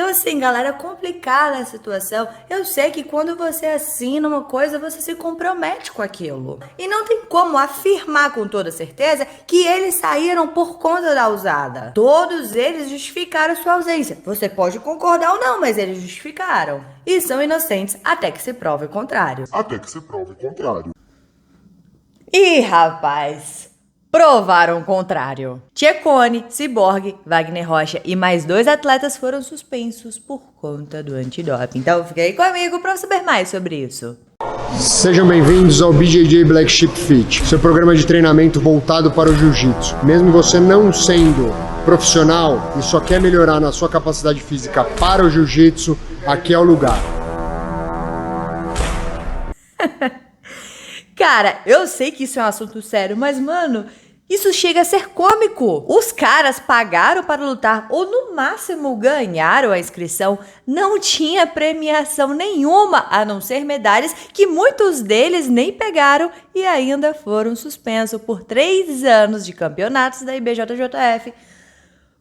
Então, assim, galera, é complicada a situação. Eu sei que quando você assina uma coisa, você se compromete com aquilo. E não tem como afirmar com toda certeza que eles saíram por conta da usada. Todos eles justificaram sua ausência. Você pode concordar ou não, mas eles justificaram. E são inocentes até que se prove o contrário. Ih, rapaz, provaram o contrário. Cecconi, Cyborg, Wagner Rocha e mais 2 atletas foram suspensos por conta do antidoping. Então fica aí comigo para saber mais sobre isso. Sejam bem-vindos ao BJJ Black Sheep Fit, seu programa de treinamento voltado para o jiu-jitsu. Mesmo você não sendo profissional e só quer melhorar na sua capacidade física para o jiu-jitsu, aqui é o lugar. Cara, eu sei que isso é um assunto sério, mas, mano, isso chega a ser cômico. Os caras pagaram para lutar ou, no máximo, ganharam a inscrição. Não tinha premiação nenhuma, a não ser medalhas que muitos deles nem pegaram e ainda foram suspensos por 3 anos de campeonatos da IBJJF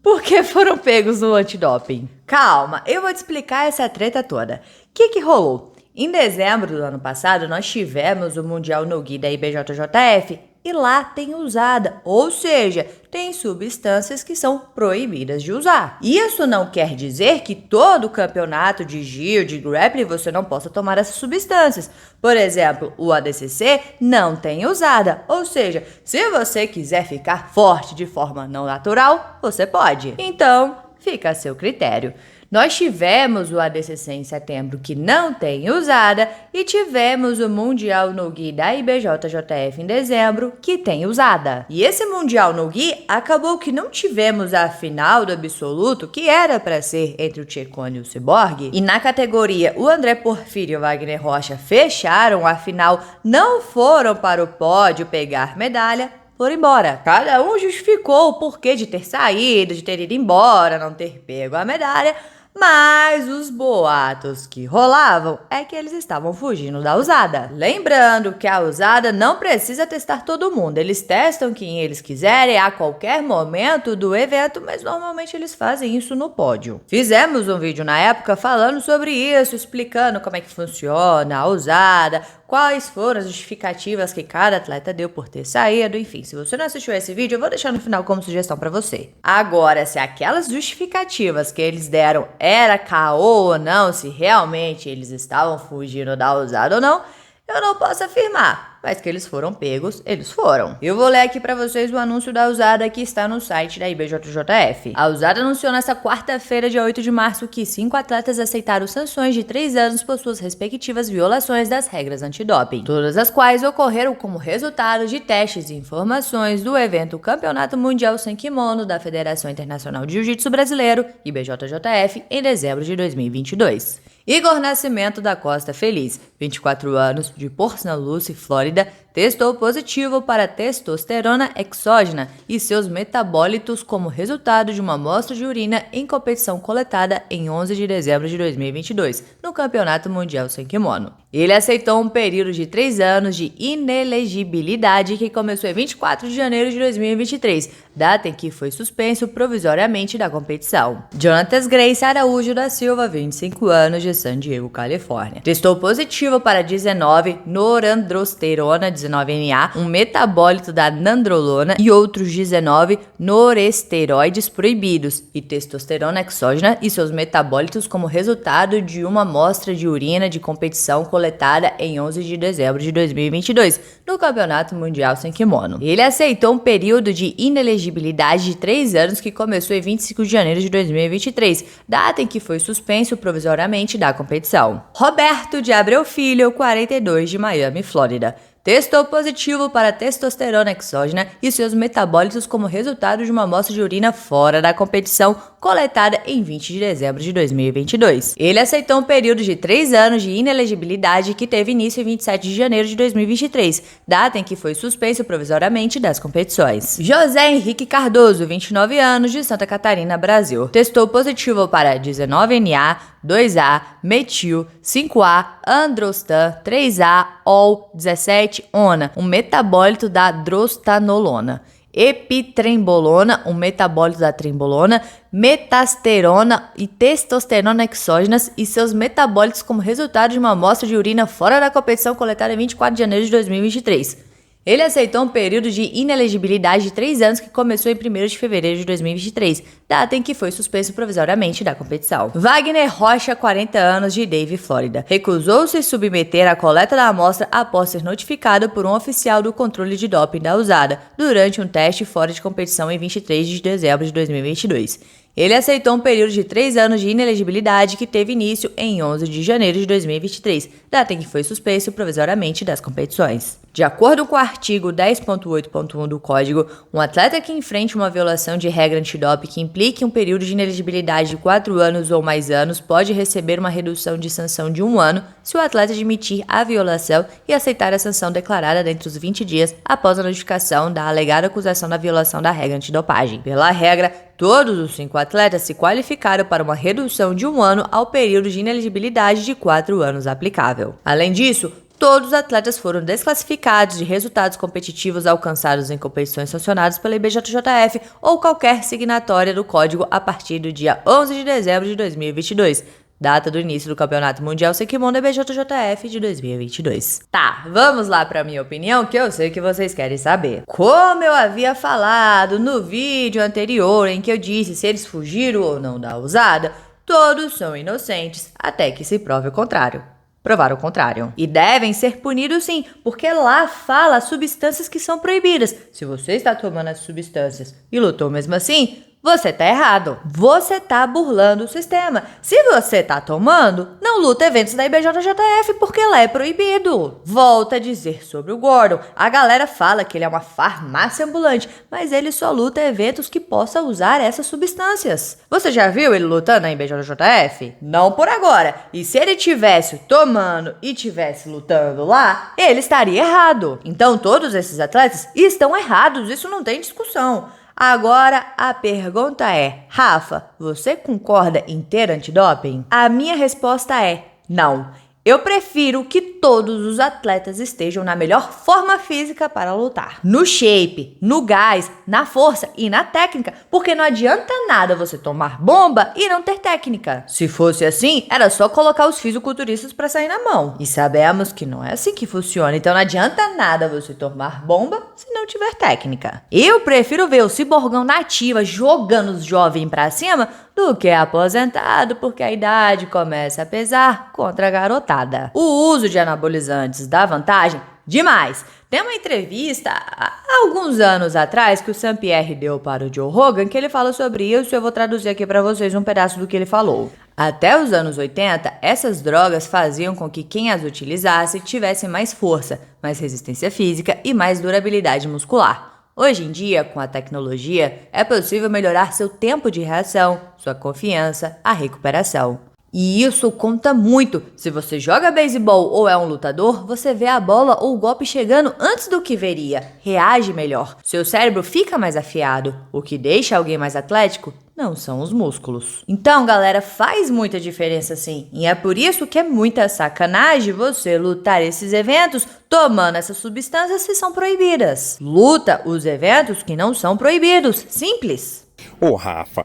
porque foram pegos no antidoping. Calma, eu vou te explicar essa treta toda. O que rolou? Em dezembro do ano passado, nós tivemos o Mundial No-Gi da IBJJF e lá tem usada, ou seja, tem substâncias que são proibidas de usar. Isso não quer dizer que todo campeonato de Gil, de grappling, você não possa tomar essas substâncias. Por exemplo, o ADCC não tem usada, ou seja, se você quiser ficar forte de forma não natural, você pode. Então, fica a seu critério. Nós tivemos o ADCC em setembro que não tem usada e tivemos o Mundial No-Gi da IBJJF em dezembro que tem usada. E esse Mundial No-Gi acabou que não tivemos a final do absoluto que era para ser entre o Cecconi e o Cyborg. E na categoria o André Porfírio e o Wagner Rocha fecharam a final, não foram para o pódio pegar medalha, foram embora. Cada um justificou o porquê de ter saído, de ter ido embora, não ter pego a medalha, mas os boatos que rolavam é que eles estavam fugindo da usada. Lembrando que a usada não precisa testar todo mundo, eles testam quem eles quiserem a qualquer momento do evento, mas normalmente eles fazem isso no pódio. Fizemos um vídeo na época falando sobre isso, explicando como é que funciona a usada, quais foram as justificativas que cada atleta deu por ter saído, enfim. Se você não assistiu esse vídeo, eu vou deixar no final como sugestão pra você. Agora, se aquelas justificativas que eles deram era caô ou não, se realmente eles estavam fugindo da usada ou não, eu não posso afirmar, mas que eles foram pegos, eles foram. Eu vou ler aqui pra vocês o anúncio da usada que está no site da IBJJF. A usada anunciou nesta quarta-feira, dia 8 de março, que 5 atletas aceitaram sanções de 3 anos por suas respectivas violações das regras antidoping, todas as quais ocorreram como resultado de testes e informações do evento Campeonato Mundial Sem Kimono da Federação Internacional de Jiu-Jitsu Brasileiro, IBJJF, em dezembro de 2022. Igor Nascimento da Costa Feliz, 24 anos, de Port St. Lucie, Flórida, testou positivo para testosterona exógena e seus metabólitos como resultado de uma amostra de urina em competição coletada em 11 de dezembro de 2022, no Campeonato Mundial Sem Kimono. Ele aceitou um período de 3 anos de inelegibilidade que começou em 24 de janeiro de 2023, data em que foi suspenso provisoriamente da competição. Jonatas Grace Araújo da Silva, 25 anos, de San Diego, Califórnia, testou positivo para 19 norandrosterona 19NA, um metabólito da nandrolona e outros 19 noresteroides proibidos, e testosterona exógena e seus metabólitos como resultado de uma amostra de urina de competição coletada em 11 de dezembro de 2022, no Campeonato Mundial Sem Kimono. Ele aceitou um período de inelegibilidade de 3 anos que começou em 25 de janeiro de 2023, data em que foi suspenso provisoriamente da competição. Roberto de Abreu Filho, 42, de Miami, Flórida, testou positivo para testosterona exógena e seus metabólitos como resultado de uma amostra de urina fora da competição coletada em 20 de dezembro de 2022. Ele aceitou um período de 3 anos de inelegibilidade que teve início em 27 de janeiro de 2023, data em que foi suspenso provisoriamente das competições. José Henrique Cardoso, 29 anos, de Santa Catarina, Brasil, testou positivo para 19NA, 2A, metil, 5A, androstan, 3A, ol, 17, ona, um metabólito da drostanolona. epitrembolona, um metabólito da trembolona, metasterona e testosterona exógenas e seus metabólitos como resultado de uma amostra de urina fora da competição coletada em 24 de janeiro de 2023. Ele aceitou um período de inelegibilidade de 3 anos que começou em 1º de fevereiro de 2023, data em que foi suspenso provisoriamente da competição. Wagner Rocha, 40 anos, de Davie, Flórida, recusou-se submeter à coleta da amostra após ser notificado por um oficial do controle de doping da USADA durante um teste fora de competição em 23 de dezembro de 2022. Ele aceitou um período de 3 anos de inelegibilidade que teve início em 11 de janeiro de 2023, data em que foi suspenso provisoriamente das competições. De acordo com o artigo 10.8.1 do Código, um atleta que enfrente uma violação de regra antidoping que implique um período de inelegibilidade de 4 anos ou mais anos pode receber uma redução de sanção de 1 ano se o atleta admitir a violação e aceitar a sanção declarada dentro dos 20 dias após a notificação da alegada acusação da violação da regra antidopagem. Pela regra, todos os 5 atletas se qualificaram para uma redução de 1 ano ao período de inelegibilidade de 4 anos aplicável. Além disso, todos os atletas foram desclassificados de resultados competitivos alcançados em competições sancionadas pela IBJJF ou qualquer signatória do código a partir do dia 11 de dezembro de 2022, data do início do Campeonato Mundial Seikimon da IBJJF de 2022. Tá, vamos lá para minha opinião, que eu sei que vocês querem saber. Como eu havia falado no vídeo anterior em que eu disse se eles fugiram ou não da USADA, todos são inocentes até que se prove o contrário. Provar o contrário. E devem ser punidos sim, porque lá fala substâncias que são proibidas. Se você está tomando as substâncias e lutou mesmo assim, você tá errado. Você tá burlando o sistema. Se você tá tomando, não luta eventos da IBJJF porque lá é proibido. Volta a dizer sobre o Gordon. A galera fala que ele é uma farmácia ambulante, mas ele só luta eventos que possa usar essas substâncias. Você já viu ele lutando na IBJJF? Não por agora. E se ele tivesse tomando e tivesse lutando lá, ele estaria errado. Então todos esses atletas estão errados, isso não tem discussão. Agora, a pergunta é, Rafa, você concorda em ter antidoping? A minha resposta é não. Eu prefiro que todos os atletas estejam na melhor forma física para lutar. No shape, no gás, na força e na técnica, porque não adianta nada você tomar bomba e não ter técnica. Se fosse assim, era só colocar os fisiculturistas para sair na mão. E sabemos que não é assim que funciona, então não adianta nada você tomar bomba se não tiver técnica. Eu prefiro ver o ciborgão nativa jogando os jovens pra cima do que aposentado, porque a idade começa a pesar contra a garotada. O uso de anabolizantes dá vantagem demais. Tem uma entrevista há alguns anos atrás que o Sam Pierre deu para o Joe Rogan que ele fala sobre isso e eu vou traduzir aqui para vocês um pedaço do que ele falou. Até os anos 80, essas drogas faziam com que quem as utilizasse tivesse mais força, mais resistência física e mais durabilidade muscular. Hoje em dia, com a tecnologia, é possível melhorar seu tempo de reação, sua confiança, a recuperação. E isso conta muito. Se você joga beisebol ou é um lutador, você vê a bola ou o golpe chegando antes do que veria. Reage melhor. Seu cérebro fica mais afiado. O que deixa alguém mais atlético não são os músculos. Então, galera, faz muita diferença sim. E é por isso que é muita sacanagem você lutar esses eventos tomando essas substâncias que são proibidas. Luta os eventos que não são proibidos. Simples. Ô Rafa,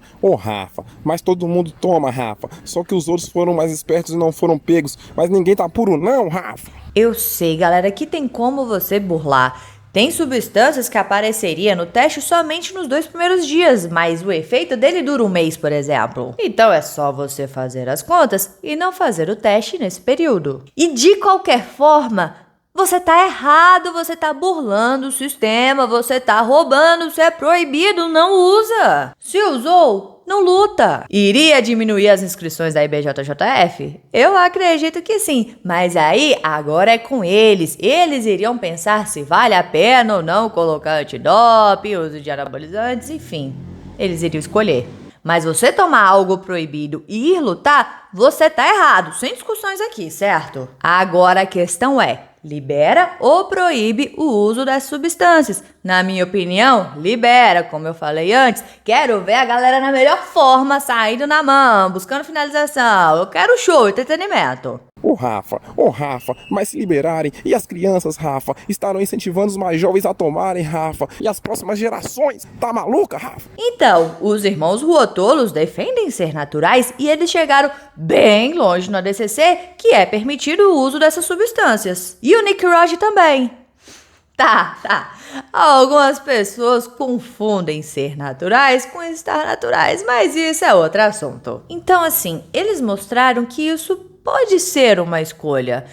mas todo mundo toma, Rafa. Só que os outros foram mais espertos e não foram pegos. Mas ninguém tá puro não, Rafa. Eu sei, galera, que tem como você burlar. Tem substâncias que apareceria no teste somente nos 2 primeiros dias, mas o efeito dele dura 1 mês, por exemplo. Então é só você fazer as contas e não fazer o teste nesse período. E de qualquer forma, você tá errado, você tá burlando o sistema, você tá roubando, se é proibido, não usa. Se usou, não luta. Iria diminuir as inscrições da IBJJF? Eu acredito que sim, mas aí agora é com eles. Eles iriam pensar se vale a pena ou não colocar antidoping, uso de anabolizantes, enfim. Eles iriam escolher. Mas você tomar algo proibido e ir lutar, você tá errado, sem discussões aqui, certo? Agora a questão é, libera ou proíbe o uso das substâncias? Na minha opinião, libera, como eu falei antes. Quero ver a galera na melhor forma, saindo na mão, buscando finalização. Eu quero show, entretenimento. Ô Rafa, mas se liberarem e as crianças, Rafa, estarão incentivando os mais jovens a tomarem, Rafa, e as próximas gerações, tá maluca, Rafa? Então, os irmãos Ruotolos defendem ser naturais e eles chegaram bem longe no ADCC, que é permitido o uso dessas substâncias. E o Nick Rod também. Tá. Algumas pessoas confundem ser naturais com estar naturais, mas isso é outro assunto. Então, assim, eles mostraram que isso pode ser uma escolha.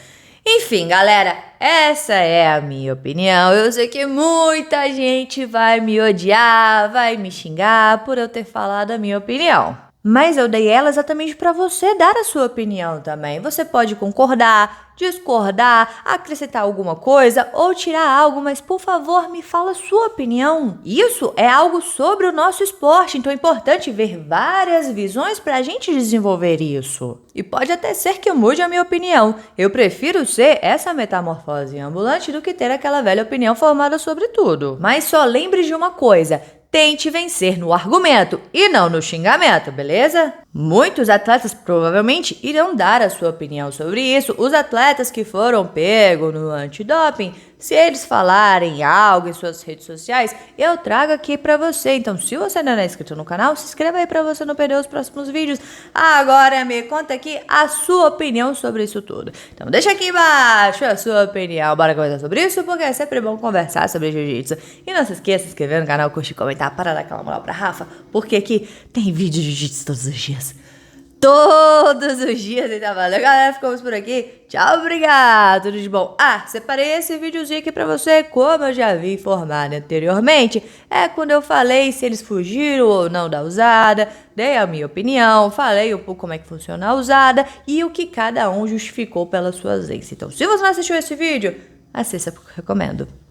Enfim, galera, essa é a minha opinião. Eu sei que muita gente vai me odiar, vai me xingar por eu ter falado a minha opinião. Mas eu dei ela exatamente para você dar a sua opinião também. Você pode concordar, discordar, acrescentar alguma coisa ou tirar algo, mas por favor, me fala a sua opinião. Isso é algo sobre o nosso esporte, então é importante ver várias visões para a gente desenvolver isso. E pode até ser que eu mude a minha opinião. Eu prefiro ser essa metamorfose ambulante do que ter aquela velha opinião formada sobre tudo. Mas só lembre de uma coisa: tente vencer no argumento e não no xingamento, beleza? Muitos atletas provavelmente irão dar a sua opinião sobre isso. Os atletas que foram pegos no antidoping, se eles falarem algo em suas redes sociais, eu trago aqui pra você. Então, se você ainda não é inscrito no canal, se inscreva aí pra você não perder os próximos vídeos. Agora me conta aqui a sua opinião sobre isso tudo. Então, deixa aqui embaixo a sua opinião. Bora conversar sobre isso, porque é sempre bom conversar sobre jiu-jitsu. E não se esqueça de se inscrever no canal, curtir, comentar, para dar aquela moral pra Rafa, porque aqui tem vídeo de jiu-jitsu todos os dias. Todos os dias, então valeu, galera, ficamos por aqui, tchau, obrigado, tudo de bom. Separei esse videozinho aqui pra você, como eu já vi informado anteriormente, é quando eu falei se eles fugiram ou não da usada, dei a minha opinião, falei um pouco como é que funciona a usada e o que cada um justificou pela sua ausência. Então, se você não assistiu esse vídeo, assista porque eu recomendo.